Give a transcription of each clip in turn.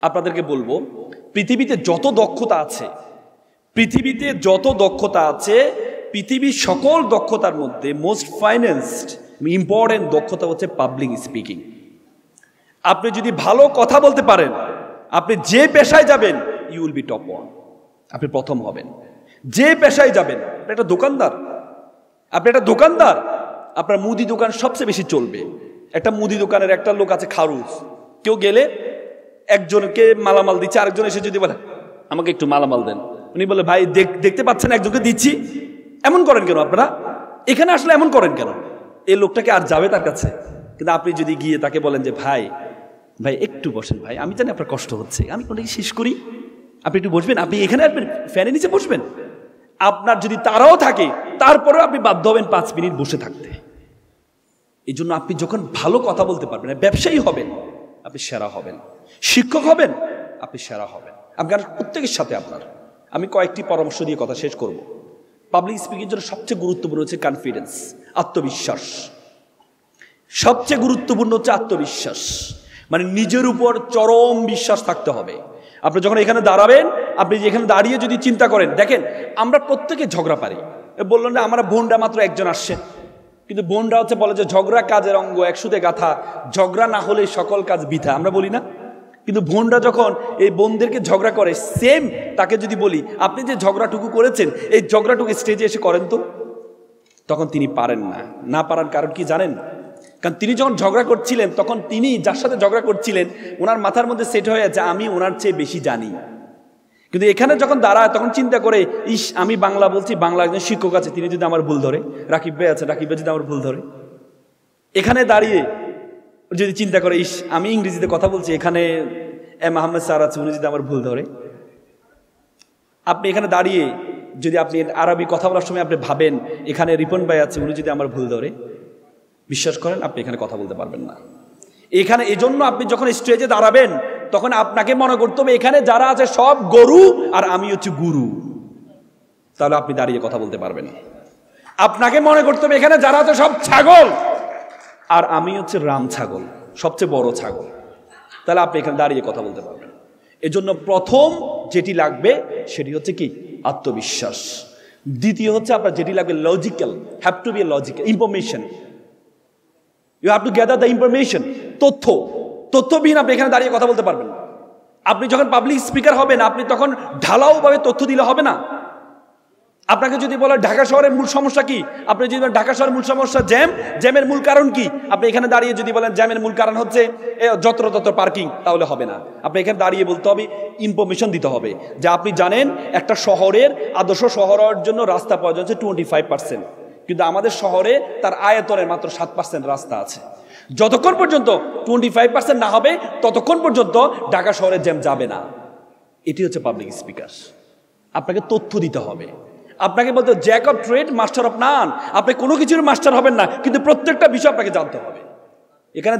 আপনাদেরকে বলবো, পৃথিবীতে যত দক্ষতা আছে, পৃথিবীর সকল দক্ষতার মধ্যে মোস্ট ফাইন্যান্সড ইম্পর্টেন্ট দক্ষতা হচ্ছে পাবলিক স্পিকিং। আপনি যদি ভালো কথা বলতে পারেন, আপনি যে পেশায় যাবেন you will be top one, আপনি প্রথম হবেন। যে পেশায় যাবেন, আপনি একটা দোকানদার, আপনার মুদি দোকান সবচেয়ে বেশি চলবে। একটা মুদি দোকানের একটা লোক আছে খারুজ, কেউ গেলে একজনকে মালামাল দিচ্ছে, আরেকজন এসে যদি বলে আমাকে একটু মালামাল দেন, উনি বলে ভাই দেখতে পাচ্ছেন একজনকে দিচ্ছি, এমন করেন কেন আপনারা, এখানে আসলে এমন করেন কেন? এই লোকটাকে আর যাবে তার কাছে? কিন্তু আপনি যদি গিয়ে তাকে বলেন যে ভাই একটু বসেন ভাই, আমি জানি আপনার কষ্ট হচ্ছে, আমি কোনটা শেষ করি, আপনি একটু বসবেন, আপনি এখানে আসবেন, ফ্যানের নিচে বসবেন। আপনার যদি তারাও থাকে, তারপরেও আপনি বাধ্য হবেন 5 মিনিট বসে থাকতে। এই জন্য আপনি যখন ভালো কথা বলতে পারবেন, ব্যবসায়ী হবেন, আপনি সেরা হবেন। শিক্ষক হবেন, আপনি সেরা হবেন। আপনার প্রত্যেকের সাথে আমি কয়েকটি পরামর্শ দিয়ে কথা শেষ করব। পাবলিক স্পিকিং জন্য সবচেয়ে গুরুত্বপূর্ণ হচ্ছে কনফিডেন্স, আত্মবিশ্বাস। সবচেয়ে গুরুত্বপূর্ণ হচ্ছে আত্মবিশ্বাস, মানে নিজের উপর চরম বিশ্বাস থাকতে হবে। আপনি যখন এখানে দাঁড়াবেন, আপনি যেখানে দাঁড়িয়ে যদি চিন্তা করেন, দেখেন আমরা প্রত্যেকে ঝগড়া পারি। বললেন না আমরা বোনরা মাত্র একজন আসছে, কিন্তু বোনরা হচ্ছে বলে যে ঝগড়া কাজের অঙ্গ, একসুতে গাথা, ঝগড়া না হলে সকল কাজ বৃথা, আমরা বলি না? কিন্তু বোনরা যখন এই বোনদেরকে ঝগড়া করে, সেম তাকে যদি বলি আপনি যে ঝগড়াটুকু করেছেন, এই ঝগড়াটুকু স্টেজে এসে করেন তো, তখন তিনি পারেন না পারার কারণ কি জানেন? কারণ তিনি যখন ঝগড়া করছিলেন, তখন তিনি যার সাথে ঝগড়া করছিলেন ওনার মাথার মধ্যে সেট হয়ে আছে আমি ওনার চেয়ে বেশি জানি। কিন্তু এখানে যখন দাঁড়ায় তখন চিন্তা করে আমি বাংলা বলছি, বাংলা একজন শিক্ষক আছে, তিনি যদি আমার ভুল ধরে, রাকিব ভাই আছে, রাকিব ভাই যদি আমার ভুল ধরে, এখানে দাঁড়িয়ে যদি চিন্তা করে আমি ইংরেজিতে কথা বলছি, এখানে আহমেদ স্যার আছে, উনি যদি আমার ভুল ধরে। আপনি এখানে দাঁড়িয়ে যদি আপনি আরবি কথা বলার সময় আপনি ভাবেন এখানে রিপন ভাই আছে, উনি যদি আমার ভুল ধরে, বিশ্বাস করেন আপনি এখানে কথা বলতে পারবেন না। এখানে এজন্য আপনি যখন স্টেজে দাঁড়াবেন, তখন আপনাকে মনে করতে হবে এখানে যারা আছে সব গরু আর আমি হচ্ছে গুরু, তাহলে আপনি দাঁড়িয়ে কথা বলতে পারবেন। আপনাকে মনে করতে হবে এখানে যারা আছে সব ছাগল আর আমি হচ্ছে রাম ছাগল, সবচেয়ে বড় ছাগল, তাহলে আপনি এখানে দাঁড়িয়ে কথা বলতে পারবেন। এজন্য প্রথম যেটি লাগবে সেটি হচ্ছে কি? আত্মবিশ্বাস। দ্বিতীয় হচ্ছে আপনার যেটি লাগবে logical, have to be a logical information. You have to gather the information. তথ্যবিহীন আপনি এখানে দাঁড়িয়ে কথা বলতে পারবেন না। আপনি যখন পাবলিক স্পিকার হবেন, আপনি তখন ঢালাওভাবে তথ্য দিলে হবে না। আপনাকে যদি বলে ঢাকা শহরের মূল সমস্যা কি, আপনি যদি বলেন ঢাকা শহরের মূল সমস্যা জ্যামের মূল কারণ কি, আপনি এখানে দাঁড়িয়ে যদি বলেন জ্যামের মূল কারণ হচ্ছে যত্র পার্কিং, তাহলে হবে না। আপনি এখানে দাঁড়িয়ে বলতে হবে, ইনফরমেশন দিতে হবে যে আপনি জানেন একটা শহরের আদর্শ শহর হওয়ার জন্য রাস্তা প্রয়োজন হচ্ছে 25%, কিন্তু আমাদের শহরে তার আয়তনের মাত্র 7% রাস্তা আছে। যতক্ষণ পর্যন্ত 25% না হবে, ততক্ষণ পর্যন্ত ঢাকা শহরের জ্যাম যাবে না। এটি হচ্ছে পাবলিক স্পিকার। আপনাকে তথ্য দিতে হবে। আপনাকে বলতে Jack of trade master of নান। আপনি কোনো কিছুর মাস্টার হবেন না, কিন্তু প্রত্যেকটা বিষয় আপনাকে জানতে হবে। এখানে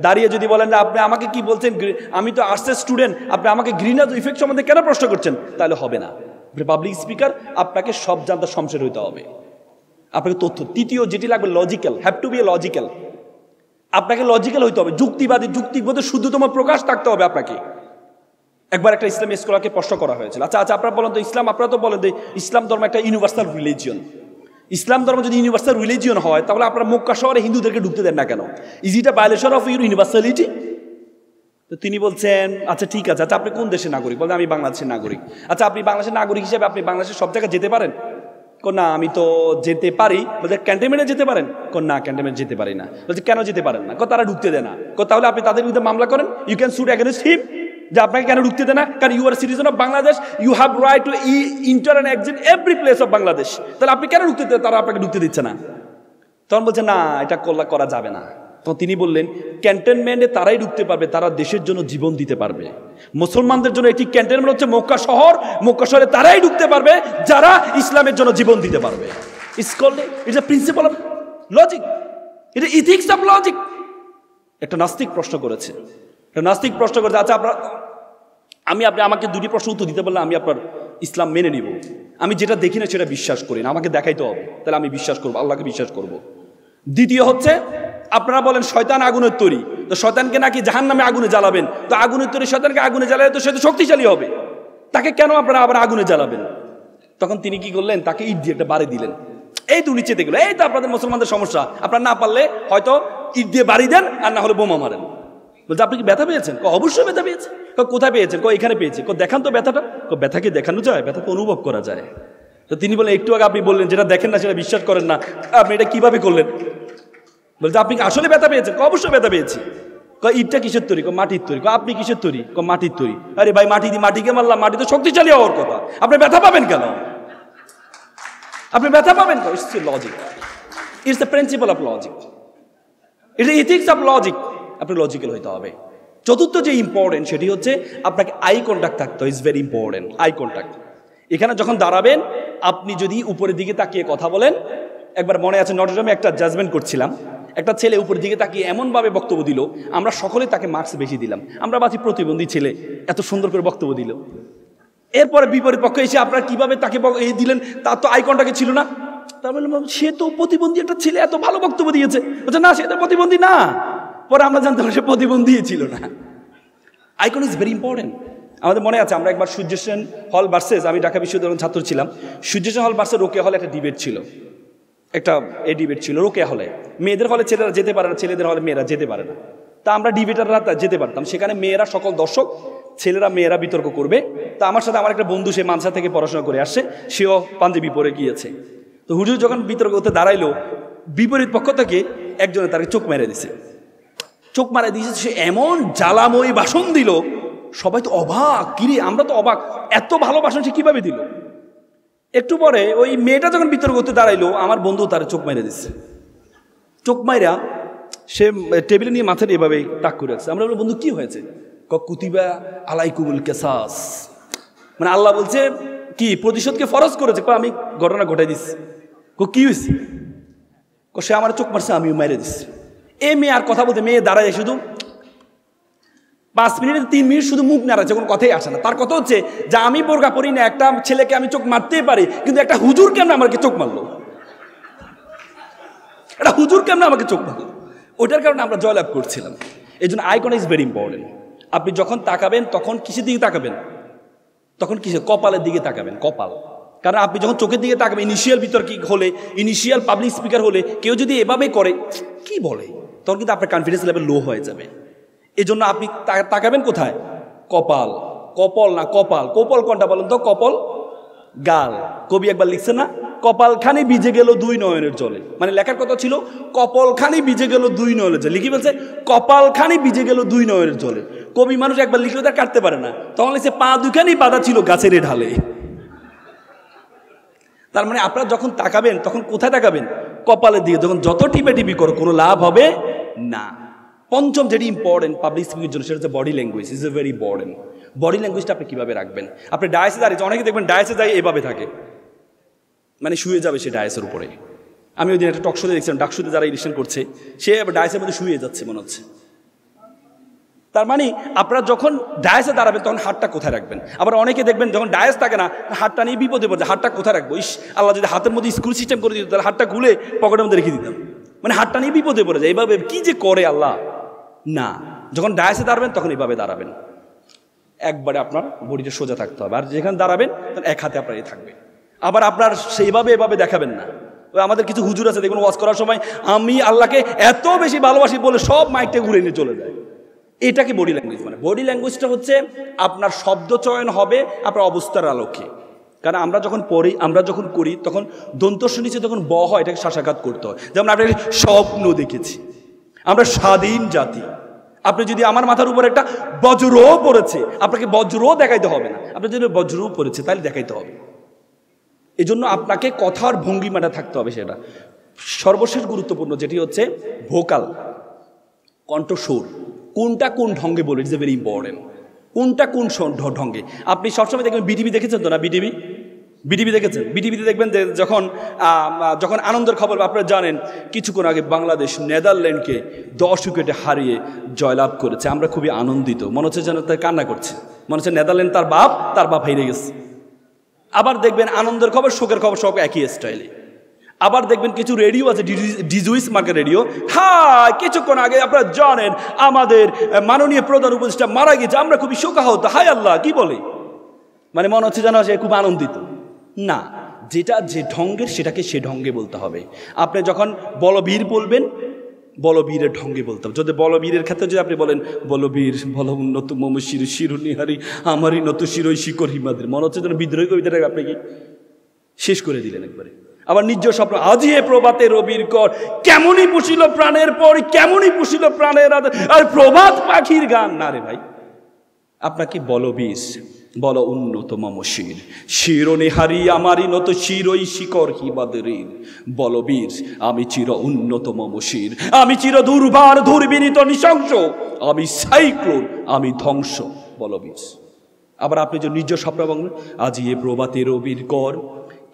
দাঁড়িয়ে যদি বলেন যে আপনি আমাকে কি বলছেন, আমি তো আর্টসের স্টুডেন্ট, আপনি আমাকে গ্রিন হাউস ইফেক্ট সম্বন্ধে কেন প্রশ্ন করছেন, তাহলে হবে না। পাবলিক স্পিকার আপনাকে সব জানতে সমস্যা হইতে হবে, আপনাকে তথ্য। তৃতীয় যেটি লাগবে logical, have to be a logical. আপনাকে লজিক্যাল হইতে হবে, যুক্তিবোধের শুদ্ধতম প্রকাশ থাকতে হবে আপনাকে। একবার একটা ইসলামী স্কলারকে প্রশ্ন করা হয়েছিল, আচ্ছা আপনারা বলেন তো আপনারা তো বলেন যে ইসলাম ধর্ম একটা ইউনিভার্সাল রিলিজিয়ন। ইসলাম ধর্ম যদি ইউনিভার্সাল রিলিজিয়ন হয়, তাহলে আপনারা মক্কা শহরে হিন্দুদেরকে ঢুকতে দেন না কেন? Is it a violation of your universality? তো তিনি বলছেন আচ্ছা ঠিক আছে, আচ্ছা আপনি কোন দেশের নাগরিক? বলছেন আমি বাংলাদেশের নাগরিক। আচ্ছা আপনি বাংলাদেশের নাগরিক হিসেবে আপনি বাংলাদেশের সব জায়গায় যেতে পারেন? না আমি তো যেতে পারি। বলছে ক্যান্টনমেন্টে যেতে পারেন? না ক্যান্টনমেন্ট যেতে পারি না। বলছে কেন যেতে পারেন না? তারা ঢুকতে দেয় না। তাহলে আপনি তাদের বিরুদ্ধে মামলা করেন, you can suit against him, যে আপনাকে কেন ঢুকতে দেয় না? কারণ you are citizen of Bangladesh, you have right to enter and exit every place of Bangladesh. তাহলে আপনি কেন ঢুকতে দেন? তারা আপনাকে ঢুকতে দিচ্ছে না। তখন বলছে না এটা করা যাবে না। তখন তিনি বললেন ক্যান্টনমেন্টে তারাই ঢুকতে পারবে, তারা দেশের জন্য জীবন দিতে পারবে। মুসলমানদের জন্য একটি ক্যান্টনমেন্ট হচ্ছে মক্কা শহর, মক্কা শহরে তারাই ঢুকতে পারবে যারা ইসলামের জন্য জীবন দিতে পারবে। It's a principal of logic, it is ethics of logic. একটা নাস্তিক প্রশ্ন করেছে, আচ্ছা আপনি আমাকে দুটি প্রশ্ন উত্তর দিতে পারলে আমি আপনার ইসলাম মেনে নিব। আমি যেটা দেখি না সেটা বিশ্বাস করি না, আমাকে দেখাইতে হবে, তাহলে আমি বিশ্বাস করবো, আল্লাহকে বিশ্বাস করব। দ্বিতীয় হচ্ছে আপনারা বলেন শয়তান আগুনের তৈরি, তো শয়তানকে নাকি জাহান্নামে আগুনে জ্বালাবেন, তো আগুনের তৈরি শয়তানকে আগুনে জ্বালালে তো সে তো শক্তিশালী হবে, তাকে কেন আপনারা আবার আগুনে জ্বালাবেন? তখন তিনি কি করলেন, তাকে ইট দিয়ে একটা বাড়ি দিলেন। এই তো নিচে দেখলো, এই তো আপনাদের মুসলমানদের সমস্যা, আপনারা না পারলে হয়তো ইট দিয়ে বাড়ি দেন, আর না হলে বোমা মারেন। বলছে আপনি কি ব্যথা পেয়েছেন? অবশ্যই ব্যথা পেয়েছে। কোথায় পেয়েছেন? এখানে পেয়েছি। দেখান তো ব্যথাটা। ব্যথাকে দেখানো যায়? ব্যথাকে অনুভব করা যায়। তো তিনি বলেন একটু আগে আপনি বললেন যেটা দেখেন না সেটা বিশ্বাস করেন না, আপনি এটা কিভাবে করলেন? বলছে আপনি আসলে ব্যথা পেয়েছেন? অবশ্যই ব্যথা পেয়েছি। ইটটা কিসের তৈরি? মাটির তৈরি। আপনি কিসের তৈরি? মাটির তৈরি। আরে ভাই মাটি দিয়ে মাটিকে মারলাম, মাটি তো শক্তিশালী হওয়ার কথা, আপনি ব্যথা পাবেন কেন? আপনি ব্যথা পাবেন কেন? It's logic, it's the principal of logic, it's ethics of logic. আপনি লজিক্যাল হইতে হবে। চতুর্থ যে ইম্পর্টেন্ট সেটি হচ্ছে আপনাকে আই কন্ট্যাক্ট থাকতে হয়। It's very important, eye contact. এখানে যখন দাঁড়াবেন, আপনি যদি উপরের দিকে তাকিয়ে কথা বলেন, একবার মনে আছে নটরডেমে একটা জাজমেন্ট করছিলাম, একটা ছেলে উপরের দিকে তাকিয়ে এমনভাবে বক্তব্য দিল, আমরা সকলে তাকে মার্কস বেশি দিলাম। আমরা বাকি প্রতিবন্ধী ছেলে এত সুন্দর করে বক্তব্য দিল। এরপরে বিপরীত পক্ষে এসে আপনারা কিভাবে তাকে দিলেন, তার তো আই কন্ট্যাক্ট ছিল না। তার মানে সে তো প্রতিবন্ধী একটা ছেলে, এত ভালো বক্তব্য দিয়েছে। বলছে না, সে তো প্রতিবন্ধী না। পরে আমরা জানতাম সে প্রতিবন্ধী ছিল না। Eye contact is very important. আমাদের মনে আছে আমরা একবার সূর্য সেন হল ভার্সেস, আমি ঢাকা বিশ্ববিদ্যালয়ের ছাত্র ছিলাম, সূর্য সেন হল ভার্সেস রোকেয়া হলে একটা ডিবেট ছিল, একটা ডিবেট ছিল রোকেয়া হলে। মেয়েদের হলে ছেলেরা যেতে পারে না, ছেলেদের হলে মেয়েরা যেতে পারে না। তা আমরা ডিবেটাররা যেতে পারতাম সেখানে, মেয়েরা সকল দর্শক, ছেলেরা মেয়েরা বিতর্ক করবে। তা আমার সাথে আমার একটা বন্ধু, সে মানসা থেকে পড়াশোনা করে আসছে, সেও পাঞ্জাবি পরে গিয়েছে। তো হুজুর যখন বিতর্ক করতে দাঁড়াইলো, বিপরীত পক্ষ থেকে একজনে তাকে চোখ মেরে দিছে। চোখ মারা দিয়েছে, সে এমন জ্বালাময়ী ভাষণ দিল, সবাই তো অবাক, কিরে আমরা তো অবাক, এত ভালো ভাষণ সে কিভাবে দিল। একটু পরে ওই মেয়েটা যখন বিতর্ক করতে দাঁড়াইলো, আমার বন্ধু তার চোখ মেরে দিচ্ছে। চোখ মাইরা সে টেবিলে নিয়ে মাথাটা এভাবে তাক করে রাখছে। আমরা বললাম বন্ধু কি হয়েছে? কুতিবা আলাইকুমুল কিসাস, মানে আল্লাহ বলছে কি প্রতিশোধকে ফরজ করেছে। আমি ঘটনা ঘটাই দিচ্ছি। কি হয়েছে? সে আমার চোখ মারছে, আমিও মেরে দিচ্ছি। এ মেয়ে আর কথা বলতে, মেয়ে দাঁড়ায় শুধু 5 মিনিট 3 মিনিট শুধু মুখ নাড়াচ্ছে, কোনো কথাই আসে না। তার কথা হচ্ছে যে আমি বোরকা পরি না, একটা ছেলেকে আমি চোখ মারতেই পারি, কিন্তু একটা হুজুর কেমন আমাকে চোখ মারলো, একটা হুজুর কেমন আমাকে চোখ মারলো, ওইটার কারণে আমরা জয়লাভ করছিলাম। এই জন্য eye contact is very important. আপনি যখন তাকাবেন তখন কিসের দিকে তাকাবেন? তখন কিসে? কপালের দিকে তাকাবেন, কপাল। কারণ আপনি যখন চোখের দিকে তাকাবেন, ইনিশিয়াল বিতর্কিক হলে, ইনিশিয়াল পাবলিক স্পিকার হলে, কেউ যদি এভাবে করে কি বলে, তখন কিন্তু আপনার কনফিডেন্স লেভেল লো হয়ে যাবে। এই জন্য আপনি তাকাবেন কোথায়? কপাল। কপাল না কপাল। কপাল কোনটা বলেন তো? কপাল গাল। কবি একবার লিখছে না, কপালখানি ভিজে গেল 2 নয়নের জলে। মানে লেখার কথা ছিল কপালখানি ভিজে গেল 2 নয়নের জলে। লিখি বলছে কপালখানি ভিজে গেল 2 নয়নের জলে। কবি মানুষ একবার লিখলে তার কাটতে পারে না, তখন লিখছে পা দুখানি বাঁধা ছিল গাছের ঢালে। তার মানে আপনারা যখন তাকাবেন তখন কোথায় তাকাবেন? কপালের দিকে। যখন যত টিপি করো কোনো লাভ হবে না। পঞ্চম যেটি ইম্পর্টেন্ট পাবলিক স্পিকের জন্য, সেটা হচ্ছে body language. Is a very important. Body ল্যাঙ্গুয়েজটা আপনি কীভাবে রাখবেন? আপনি ডায়াসে দাঁড়িয়েছে, অনেকে দেখবেন ডায়াসে দাঁড়িয়ে এভাবে থাকে, মানে শুয়ে যাবে সে ডায়াসের উপরে। আমি ওই দিন একটা টকশোতে দেখছিলাম, ডাকশোতে যারা ইলেকশন করছে, সে ডায়াসের মধ্যে শুয়ে যাচ্ছে মনে হচ্ছে। তার মানে আপনারা যখন ডায়াসে দাঁড়াবেন তখন হাতটা কোথায় রাখবেন? আবার অনেকে দেখবেন যখন ডায়াস থাকে না, হাতটা নিয়ে বিপদে পড়ছে, হাতটা কোথায় রাখবো? ইস আল্লাহ যদি হাতের মধ্যে স্ক্রু সিস্টেম করে দিত, তাহলে হাতটা খুলে পকেটের মধ্যে রেখে দিতাম। মানে হাতটা নিয়ে বিপদে পড়ে যায়। এইভাবে কি যে করে আল্লাহ না। যখন ডায়াসে দাঁড়াবেন তখন এইভাবে দাঁড়াবেন, একবারে আপনার বডিটা সোজা থাকতে হবে। আর যেখানে দাঁড়াবেন তখন এক হাতে আপনার থাকবে। আবার আপনার সেইভাবে এভাবে দেখাবেন না। আমাদের কিছু হুজুর আছে দেখুন, ওয়াজ করার সময় আমি আল্লাহকে এত বেশি ভালোবাসি বলে সব মাইকটা ঘুরে নিয়ে চলে যায়। এটাকে বডি ল্যাঙ্গুয়েজ মানে। বডি ল্যাঙ্গুয়েজটা হচ্ছে আপনার শব্দ চয়ন হবে আপনার অবস্থার আলোকে। কারণ আমরা যখন পড়ি, আমরা যখন করি, তখন দন্তস্ব নিচে যখন ব হয় এটাকে শাসাঘাত করতে হয়। যেমন আপনি স্বপ্ন দেখেছি, আমরা স্বাধীন জাতি। আপনি যদি আমার মাথার উপর একটা বজ্রও পড়েছে, আপনাকে বজ্রও দেখাইতে হবে না। আপনি যদি বজ্রও পড়েছে তাহলে দেখাইতে হবে। এই জন্য আপনাকে কথার ভঙ্গিমাটা থাকতে হবে। সেটা সর্বশেষ গুরুত্বপূর্ণ যেটি হচ্ছে ভোকাল, কণ্ঠস্বর। কোনটা কোন ঢঙ্গে বলে, ইটস এ ভেরি ইম্পর্টেন্ট। কোনটা কোন ঢঙ্গে। আপনি সবসময় দেখবেন, বিটিভি দেখেছেন তো না? বিটিভি দেখেছেন? বিটিভিতে দেখবেন যে যখন আনন্দের খবর, আপনারা জানেন কিছুক্ষণ আগে বাংলাদেশ নেদারল্যান্ডকে 10 উইকেটে হারিয়ে জয়লাভ করেছে। আমরা খুবই আনন্দিত, মনে হচ্ছে যেন তাই কান্না করছে, মনে হচ্ছে নেদারল্যান্ড তার বাপ হেরে গেছে। আবার দেখবেন আনন্দের খবর, শোকের খবর সব একই স্টাইলে। আবার দেখবেন কিছু রেডিও আছে, ডিজুইস মার্কের রেডিও। হ্যাঁ, কিছুক্ষণ আগে আপনারা জানেন আমাদের মাননীয় প্রধান উপদেষ্টা মারা গেছে, আমরা খুবই শোকাহত। হায় আল্লাহ, কি বলে, মানে মনে হচ্ছে যেন সে খুব আনন্দিত। না, যেটা যে ঢঙ্গের সেটাকে সে ঢঙ্গে বলতে হবে। আপনি যখন বলবীর বলবেন, বলবীরের ঢঙ্গে বলতে হবে। যদি বলবীরের ক্ষেত্রে যদি আপনি বলেন বলবীর বল উন্নত মম শির শিরুনিহারি আমারই নত শিরই শিকর হিমাদের, মনে হচ্ছে যেন বিদ্রোহী কবিতাটাকে আপনি কি শেষ করে দিলেন একবারে। আবার নিজ স্বপ্ন আজি এ প্রভাতে রবির কর, কেমনই পুষিল প্রাণের পর, কেমনই পুষিল প্রাণের আর প্রভাত পাখির গান। না রে ভাই, আপনাকে বলবীর বল উন্নত মম শির শিরোনিহারি আমারই নত শিরই শিকর হিমাদের। বলবীর আমি চির উন্নত মম শির, আমি চির দুর্বার দুর্বিনীত নৃশংস, আমি সাইক্লোন, আমি ধ্বংস। বলবীর। আবার আপনি যে নিজ স্বপ্ন বলেন আজি এ প্রভাতে রবির কর,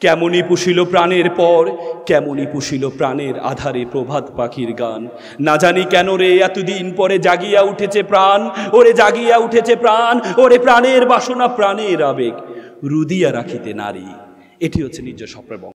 কেমনই পুষিল প্রাণের পর, কেমনই পুষিল প্রাণের আধারে প্রভাত পাখির গান। না জানি কেন রে এতদিন পরে জাগিয়া উঠেছে প্রাণ, ওরে জাগিয়া উঠেছে প্রাণ, ওরে প্রাণের বাসনা প্রাণের আবেগ রুদিয়া রাখিতে নারী। এটি হচ্ছে নিজ স্বপ্নের বঙ্গ।